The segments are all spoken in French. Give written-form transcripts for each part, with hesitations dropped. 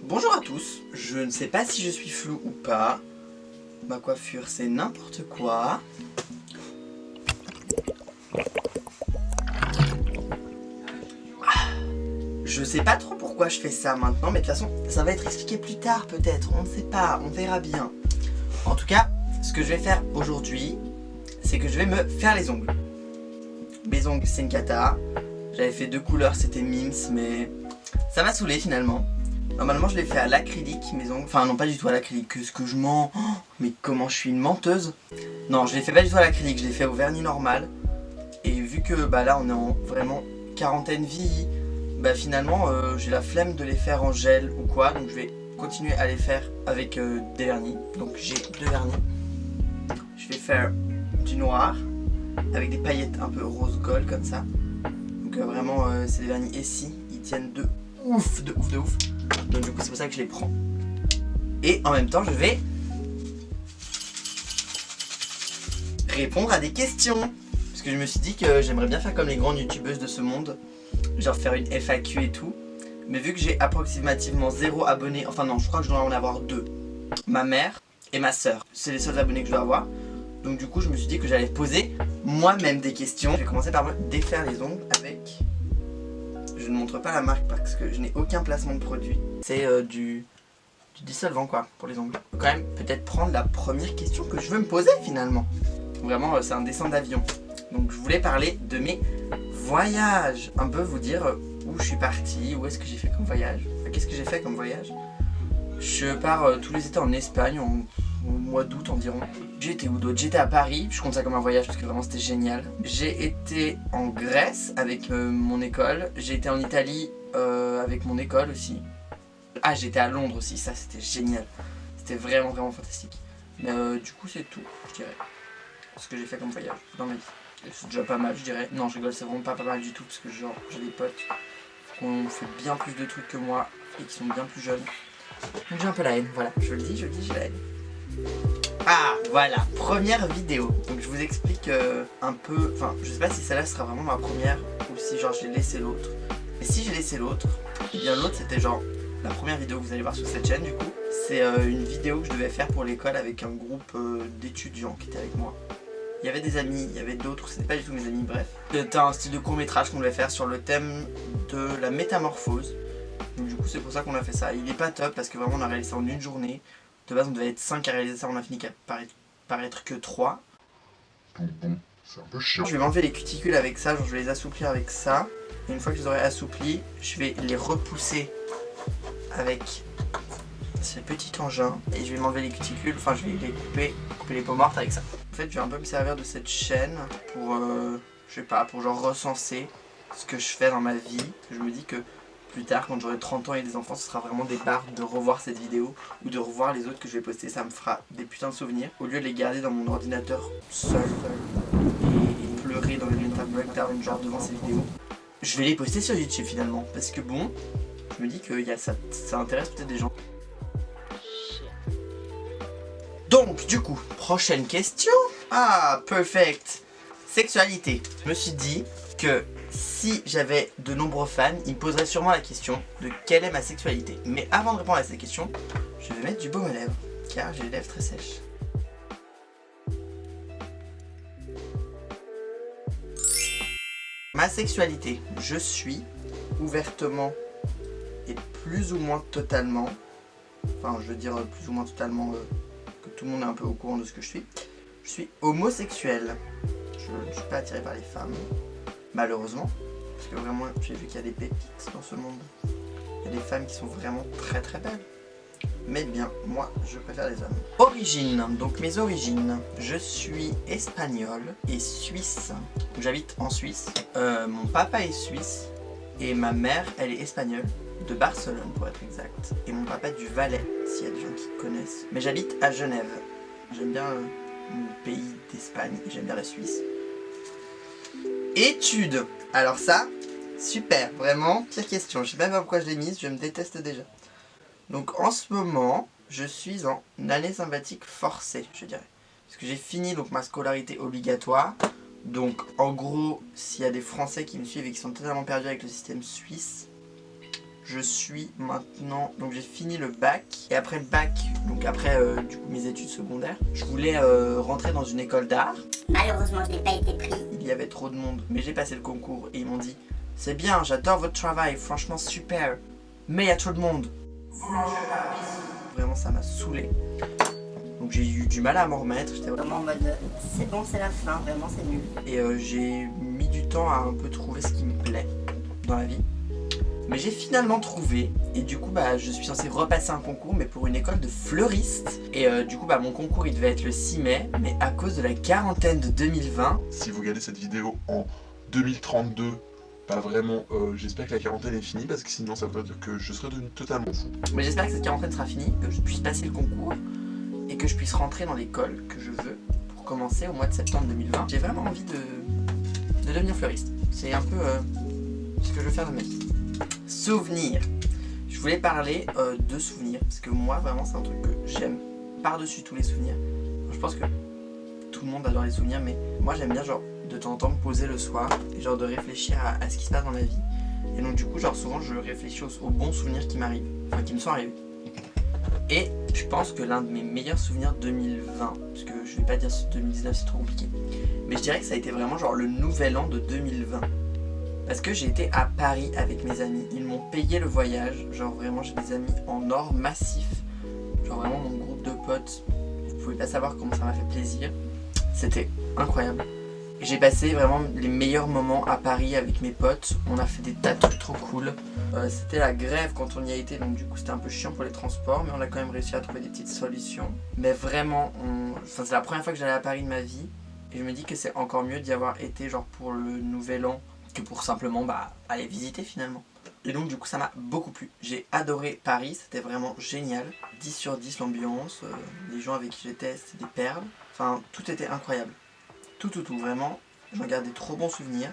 Bonjour à tous, je ne sais pas si je suis flou ou pas. Ma coiffure c'est n'importe quoi. Je sais pas trop pourquoi je fais ça maintenant, mais de toute façon ça va être expliqué plus tard peut-être, on ne sait pas, on verra bien. En tout cas, ce que je vais faire aujourd'hui, c'est que je vais me faire les ongles. Mes ongles c'est une cata, j'avais fait 2 couleurs, c'était Mims, mais ça m'a saoulé finalement. Normalement je les fais à l'acrylique mes ongles, enfin non pas du tout à l'acrylique, que ce que je mens, oh, mais comment je suis une menteuse. Non je les fais pas du tout à l'acrylique, je les fais au vernis normal. Et vu que bah là on est en vraiment quarantaine vie, bah finalement j'ai la flemme de les faire en gel ou quoi, donc je vais continuer à les faire avec des vernis. Donc j'ai 2 vernis, je vais faire du noir avec des paillettes un peu rose gold comme ça. Donc vraiment c'est des vernis Essie, ils tiennent de ouf, de ouf, de ouf. Donc du coup c'est pour ça que je les prends. Et en même temps je vais répondre à des questions. Parce que je me suis dit que j'aimerais bien faire comme les grandes youtubeuses de ce monde. Genre faire une FAQ et tout. Mais vu que j'ai approximativement 0 abonnés, enfin non je crois que je dois en avoir 2. Ma mère et ma soeur, c'est les seuls abonnés que je dois avoir. Donc du coup je me suis dit que j'allais poser moi-même des questions. Je vais commencer par me défaire les ongles avec... Je ne montre pas la marque parce que je n'ai aucun placement de produit. C'est du dissolvant quoi pour les ongles. Faut quand même peut-être prendre la première question que je veux me poser finalement. Vraiment c'est un dessin d'avion. Donc je voulais parler de mes voyages. Un peu vous dire où je suis parti, où est-ce que j'ai fait comme voyage. Enfin, qu'est-ce que j'ai fait comme voyage. Je pars tous les étés en Espagne au mois d'août environ. J'ai été où d'autre? J'étais à Paris, je compte ça comme un voyage parce que vraiment c'était génial. J'ai été en Grèce avec mon école. J'ai été en Italie avec mon école aussi. Ah j'étais à Londres aussi, ça c'était génial. C'était vraiment fantastique. Mais du coup c'est tout, je dirais. Ce que j'ai fait comme voyage dans ma vie. C'est déjà pas mal je dirais. Non je rigole, c'est vraiment pas mal du tout parce que genre j'ai des potes qui ont fait bien plus de trucs que moi et qui sont bien plus jeunes. Donc j'ai un peu la haine, voilà, je le dis, j'ai la haine. Ah voilà, première vidéo. Donc je vous explique un peu, enfin je sais pas si celle-là sera vraiment ma première ou si genre j'ai laissé l'autre. Et si j'ai laissé l'autre, et bien l'autre c'était genre la première vidéo que vous allez voir sur cette chaîne du coup. C'est une vidéo que je devais faire pour l'école avec un groupe d'étudiants qui étaient avec moi. Il y avait des amis, il y avait d'autres, c'était pas du tout mes amis, bref. C'était un style de court métrage qu'on devait faire sur le thème de la métamorphose. Donc du coup c'est pour ça qu'on a fait ça. Il est pas top parce que vraiment on a réalisé ça en une journée. De base on devait être 5 à réaliser ça, on a fini par être que 3. Donc bon, c'est un peu chiant. Je vais m'enlever les cuticules avec ça, genre je vais les assouplir avec ça. Et une fois que je les aurai assouplis, je vais les repousser avec ce petit engin. Et je vais m'enlever les cuticules, enfin je vais les couper les peaux mortes avec ça. En fait je vais un peu me servir de cette chaîne pour, je sais pas, pour genre recenser ce que je fais dans ma vie. Je me dis que plus tard quand j'aurai 30 ans et des enfants ce sera vraiment des barres de revoir cette vidéo ou de revoir les autres que je vais poster, ça me fera des putains de souvenirs au lieu de les garder dans mon ordinateur seul et pleurer dans le mental breakdown genre devant ces vidéos. Je vais les poster sur YouTube finalement parce que bon, je me dis que ça intéresse peut-être des gens. Donc du coup, prochaine question. Ah, perfect. Sexualité. Je me suis dit que si j'avais de nombreux fans, ils me poseraient sûrement la question de quelle est ma sexualité. Mais avant de répondre à cette question, je vais mettre du baume à lèvres, car j'ai les lèvres très sèches. Ma sexualité, je suis ouvertement et plus ou moins totalement, enfin je veux dire plus ou moins totalement, que tout le monde est un peu au courant de ce que je suis homosexuel. Je ne suis pas attiré par les femmes. Malheureusement, parce que vraiment j'ai vu qu'il y a des pépites dans ce monde. Il y a des femmes qui sont vraiment très belles. Mais bien, moi je préfère les hommes. Origine, donc mes origines. Je suis espagnol et suisse. J'habite en Suisse. Mon papa est suisse et ma mère elle est espagnole. De Barcelone pour être exact. Et mon papa du Valais, s'il y a des gens qui connaissent. Mais j'habite à Genève. J'aime bien mon pays d'Espagne et j'aime bien la Suisse. Études. Alors ça, super, vraiment, pire question. Je sais même pas pourquoi je l'ai mise, je me déteste déjà. Donc en ce moment, je suis en année sabbatique forcée, je dirais. Parce que j'ai fini donc ma scolarité obligatoire. Donc en gros, s'il y a des Français qui me suivent et qui sont totalement perdus avec le système suisse, je suis maintenant, donc j'ai fini le bac, et après le bac, donc après du coup mes études secondaires, je voulais rentrer dans une école d'art. Malheureusement, je n'ai pas été pris. Il y avait trop de monde, mais j'ai passé le concours et ils m'ont dit c'est bien, j'adore votre travail, franchement super, mais il y a trop de monde. Vous mangez pas ici. Vraiment ça m'a saoulé. Donc j'ai eu du mal à m'en remettre, j'étais Vraiment en mode, c'est bon, c'est la fin, vraiment c'est nul. et j'ai mis du temps à un peu trouver ce qui me plaît dans la vie. Mais j'ai finalement trouvé, et du coup bah je suis censé repasser un concours, mais pour une école de fleuriste. Et du coup bah mon concours il devait être le 6 mai, mais à cause de la quarantaine de 2020, Si vous regardez cette vidéo en 2032, pas vraiment, j'espère que la quarantaine est finie parce que sinon ça voudrait dire que je serais devenu totalement fou. mais j'espère que cette quarantaine sera finie, que je puisse passer le concours et que je puisse rentrer dans l'école que je veux pour commencer au mois de septembre 2020. J'ai vraiment envie de devenir fleuriste. C'est un peu ce que je veux faire de ma vie. Souvenirs. Je voulais parler de souvenirs parce que moi vraiment c'est un truc que j'aime par-dessus tous les souvenirs. Je pense que tout le monde adore les souvenirs, mais moi j'aime bien genre de temps en temps me poser le soir et genre de réfléchir à ce qui se passe dans ma vie. Et donc du coup genre souvent je réfléchis aux bons souvenirs qui m'arrivent, enfin qui me sont arrivés. Et je pense que l'un de mes meilleurs souvenirs 2020, parce que je vais pas dire 2019 c'est trop compliqué, mais je dirais que ça a été vraiment genre le nouvel an de 2020. Parce que j'ai été à Paris avec mes amis, ils m'ont payé le voyage, genre vraiment j'ai des amis en or massif, genre vraiment mon groupe de potes, vous pouvez pas savoir comment ça m'a fait plaisir, c'était incroyable. Et j'ai passé vraiment les meilleurs moments à Paris avec mes potes, on a fait des tas de trucs trop cool. C'était la grève quand on y a été, donc du coup c'était un peu chiant pour les transports, mais on a quand même réussi à trouver des petites solutions. Mais vraiment, c'est la première fois que j'allais à Paris de ma vie, et je me dis que c'est encore mieux d'y avoir été genre pour le nouvel an, que pour simplement aller visiter finalement. Et donc du coup ça m'a beaucoup plu. J'ai adoré Paris, c'était vraiment génial. 10 sur 10 l'ambiance, les gens avec qui j'étais c'était des perles. Enfin tout était incroyable. Tout, vraiment. J'en garde des trop bons souvenirs.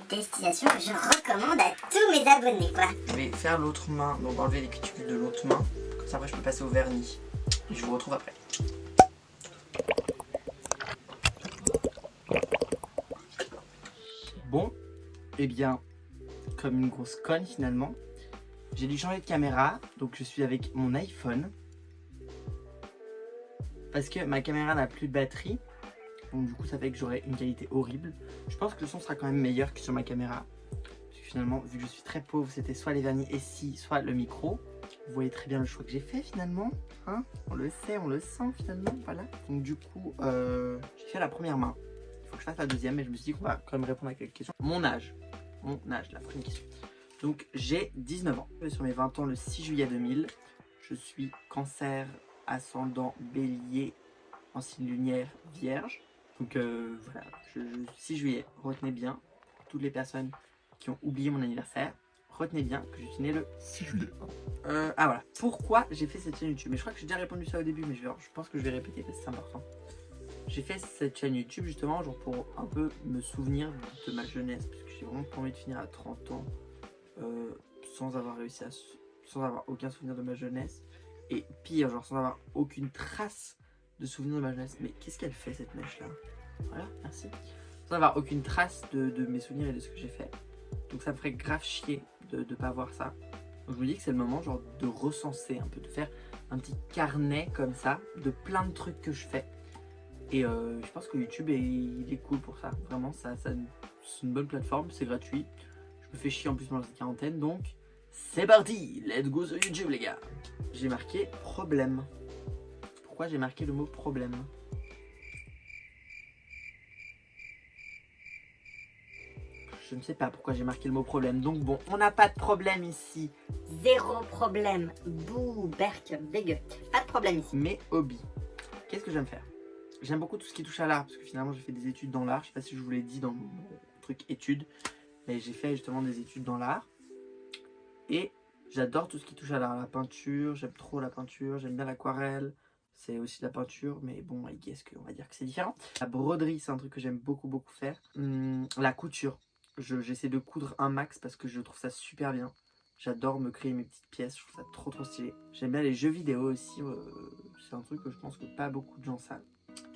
Destination que je recommande à tous mes abonnés, quoi. Je vais faire l'autre main, donc enlever les cuticules de l'autre main. Comme ça après je peux passer au vernis. Et je vous retrouve après. Bon, eh bien, comme une grosse conne finalement, j'ai dû changer de caméra, donc je suis avec mon iPhone. Parce que ma caméra n'a plus de batterie, donc du coup ça fait que j'aurai une qualité horrible. Je pense que le son sera quand même meilleur que sur ma caméra. Parce que finalement, vu que je suis très pauvre, c'était soit les vernis SI, soit le micro. Vous voyez très bien le choix que j'ai fait finalement, hein, on le sait, on le sent finalement, voilà. Donc du coup, j'ai fait la première main. Il faut que je fasse la deuxième, mais je me suis dit qu'on va quand même répondre à quelques questions. Mon âge, la première question. Donc j'ai 19 ans. Sur mes 20 ans le 6 juillet 2000. Je suis cancer, ascendant, bélier, en signe lunaire, vierge. Donc voilà, 6 juillet, retenez bien, pour toutes les personnes qui ont oublié mon anniversaire, retenez bien que je suis né le 6 juillet. Ah voilà, pourquoi j'ai fait cette chaîne YouTube. Mais je crois que j'ai déjà répondu ça au début, mais je pense que je vais répéter parce que c'est important. J'ai fait cette chaîne YouTube justement genre pour un peu me souvenir de ma jeunesse, parce que j'ai vraiment pas envie de finir à 30 ans sans avoir réussi sans avoir aucun souvenir de ma jeunesse. Et pire, genre sans avoir aucune trace de souvenir de ma jeunesse. Mais qu'est-ce qu'elle fait cette mèche là? Voilà, merci. Sans avoir aucune trace de mes souvenirs et de ce que j'ai fait. Donc ça me ferait grave chier de pas voir ça. Donc je me dis que c'est le moment genre de recenser un peu, de faire un petit carnet comme ça de plein de trucs que je fais. Et je pense que YouTube il est cool pour ça. Vraiment, c'est une bonne plateforme, c'est gratuit. Je me fais chier en plus pendant cette quarantaine, donc c'est parti, let's go sur YouTube les gars. J'ai marqué problème. Pourquoi j'ai marqué le mot problème? Je ne sais pas pourquoi j'ai marqué le mot problème. Donc bon, on n'a pas de problème ici. Zéro problème. Bouh, berk, dégueu. Pas de problème ici. Mes hobbies. Qu'est-ce que j'aime faire? J'aime beaucoup tout ce qui touche à l'art, parce que finalement j'ai fait des études dans l'art. Je sais pas si je vous l'ai dit dans mon truc études, mais j'ai fait justement des études dans l'art. Et j'adore tout ce qui touche à l'art. La peinture, j'aime trop la peinture, j'aime bien l'aquarelle. C'est aussi de la peinture, mais bon, I guess qu'on va dire que c'est différent. La broderie, c'est un truc que j'aime beaucoup faire. La couture. J'essaie de coudre un max parce que je trouve ça super bien. J'adore me créer mes petites pièces, je trouve ça trop stylé. J'aime bien les jeux vidéo aussi, c'est un truc que je pense que pas beaucoup de gens savent.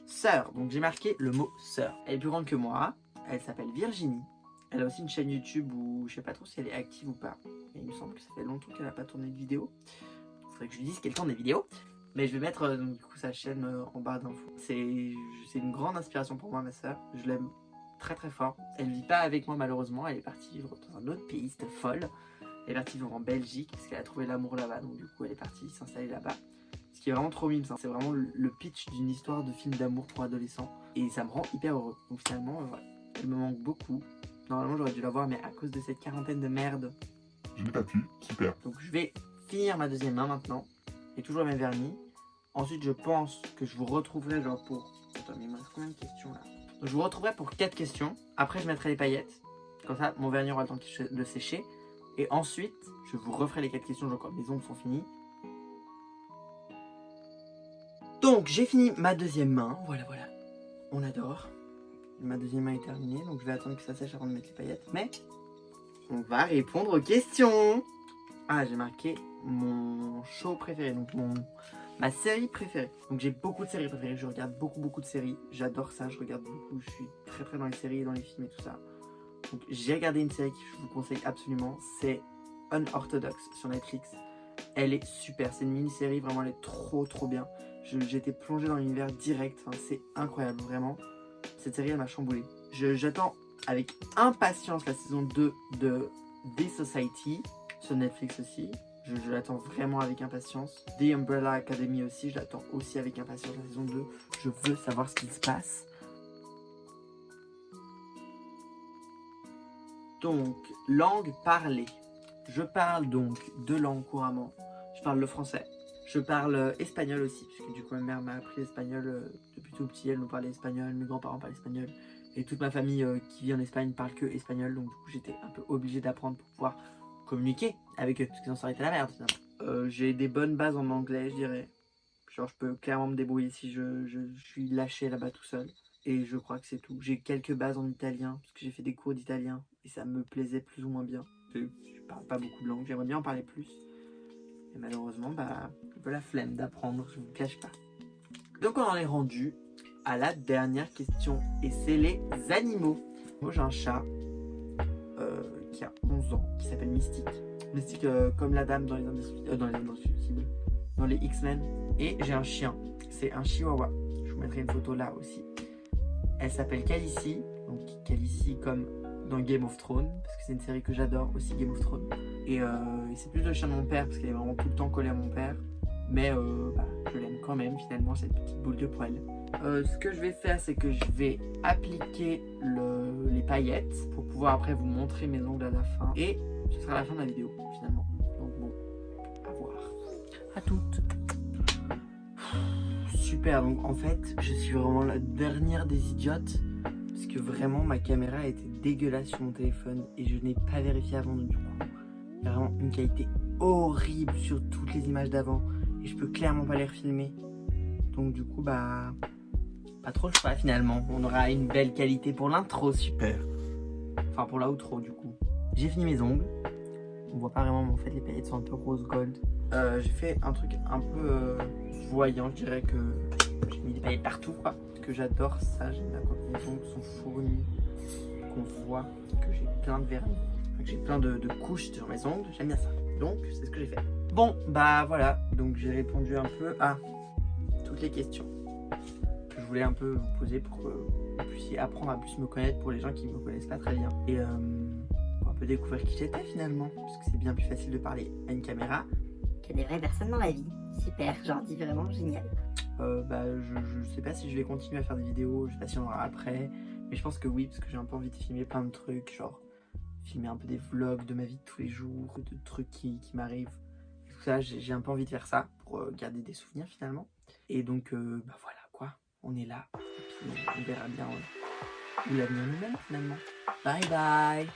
Sœur, donc j'ai marqué le mot sœur. Elle est plus grande que moi, elle s'appelle Virginie. Elle a aussi une chaîne YouTube où je sais pas trop si elle est active ou pas. Et il me semble que ça fait longtemps qu'elle a pas tourné de vidéo. Il faudrait que je lui dise qu'elle tourne des vidéos. Mais je vais mettre donc, du coup sa chaîne en barre d'infos. C'est une grande inspiration pour moi, ma soeur. Je l'aime très très fort. Elle vit pas avec moi malheureusement. Elle est partie vivre dans un autre pays, c'était folle. Elle est partie vivre en Belgique parce qu'elle a trouvé l'amour là-bas. Donc du coup elle est partie s'installer là-bas. Ce qui est vraiment trop mime. C'est vraiment le pitch d'une histoire de film d'amour pour adolescents. Et ça me rend hyper heureux. Donc finalement, voilà. Elle me manque beaucoup. Normalement j'aurais dû la voir, mais à cause de cette quarantaine de merde, Je n'ai pas pu, super. donc je vais finir ma deuxième main maintenant. Et toujours le même vernis. Ensuite je pense que je vous retrouverai genre pour... Attends, mais il me reste combien de questions là? Donc je vous retrouverai pour 4 questions. Après je mettrai les paillettes. Comme ça mon vernis aura le temps de sécher. Et ensuite je vous referai les 4 questions, genre quand mes ongles sont finis. Donc j'ai fini ma deuxième main. Voilà. On adore. Ma deuxième main est terminée. Donc je vais attendre que ça sèche avant de mettre les paillettes. Mais on va répondre aux questions. Ah, j'ai marqué mon show préféré, donc ma série préférée. Donc j'ai beaucoup de séries préférées, je regarde beaucoup de séries. J'adore ça, je regarde beaucoup, je suis très dans les séries, dans les films et tout ça. Donc j'ai regardé une série que je vous conseille absolument, c'est Unorthodox sur Netflix. Elle est super, c'est une mini-série, vraiment elle est trop bien. J'étais plongé dans l'univers direct, enfin, c'est incroyable, vraiment. Cette série elle m'a chamboulé. J'attends avec impatience la saison 2 de The Society. Sur Netflix aussi, je l'attends vraiment avec impatience. The Umbrella Academy aussi, je l'attends aussi avec impatience la saison 2. Je veux savoir ce qui se passe. Donc, langue parlée. Je parle donc 2 langues couramment. Je parle le français. Je parle espagnol aussi, puisque du coup ma mère m'a appris l'espagnol depuis tout petit. Elle nous parlait espagnol, mes grands-parents parlaient espagnol. Et toute ma famille qui vit en Espagne parle que espagnol. Donc du coup j'étais un peu obligé d'apprendre pour pouvoir communiquer avec eux, parce que sinon ça aurait été la merde finalement. J'ai des bonnes bases en anglais, je dirais. Genre je peux clairement me débrouiller si je suis lâché là-bas tout seul. Et je crois que c'est tout. J'ai quelques bases en italien, parce que j'ai fait des cours d'italien, et ça me plaisait plus ou moins bien. Je parle pas beaucoup de langues, j'aimerais bien en parler plus. Et malheureusement, un peu la flemme d'apprendre, je vous le cache pas. Donc on en est rendu à la dernière question, et c'est les animaux. Moi j'ai un chat qui a 11 ans, qui s'appelle Mystique. Mystique comme la dame dans les Indestructibles, dans les X-Men. Et j'ai un chien, c'est un chihuahua. Je vous mettrai une photo là aussi. Elle s'appelle Khaleesi, donc Khaleesi comme dans Game of Thrones, parce que c'est une série que j'adore aussi, Game of Thrones. Et c'est plus le chien de mon père, parce qu'elle est vraiment tout le temps collée à mon père. Mais je l'aime quand même finalement, cette petite boule de poil. Ce que je vais faire, c'est que je vais appliquer les paillettes pour pouvoir après vous montrer mes ongles à la fin. Et ce sera la fin de la vidéo finalement. Donc bon, à voir. À toutes. Super, donc en fait, je suis vraiment la dernière des idiotes. Parce que vraiment, ma caméra était dégueulasse sur mon téléphone et je n'ai pas vérifié avant. Donc du coup, il y a vraiment une qualité horrible sur toutes les images d'avant. Et je peux clairement pas les refilmer. Donc du coup, pas trop le choix finalement. On aura une belle qualité pour l'intro, super. Enfin, pour l'outro du coup. J'ai fini mes ongles. On voit pas vraiment, mais en fait, les paillettes sont un peu rose gold. J'ai fait un truc un peu voyant, je dirais que j'ai mis des paillettes partout, quoi. Parce que j'adore ça, j'aime bien quand mes ongles sont fournis, qu'on voit que j'ai plein de vernis, que j'ai plein de couches sur mes ongles, j'aime bien ça. Donc, c'est ce que j'ai fait. Bon, voilà, donc j'ai répondu un peu à toutes les questions que je voulais un peu vous poser pour que vous puissiez apprendre à plus me connaître pour les gens qui ne me connaissent pas très bien. Et pour un peu découvrir qui j'étais finalement, parce que c'est bien plus facile de parler à une caméra Que des vraies personnes dans la vie. Super, genre dis vraiment génial. Je sais pas si je vais continuer à faire des vidéos, je sais pas si on aura après, mais je pense que oui, parce que j'ai un peu envie de filmer plein de trucs, genre filmer un peu des vlogs de ma vie de tous les jours, de trucs qui m'arrivent, et tout ça, j'ai un peu envie de faire ça pour garder des souvenirs finalement. Et donc voilà quoi, on est là, et puis on verra bien où l'avenir nous mène finalement. Bye bye.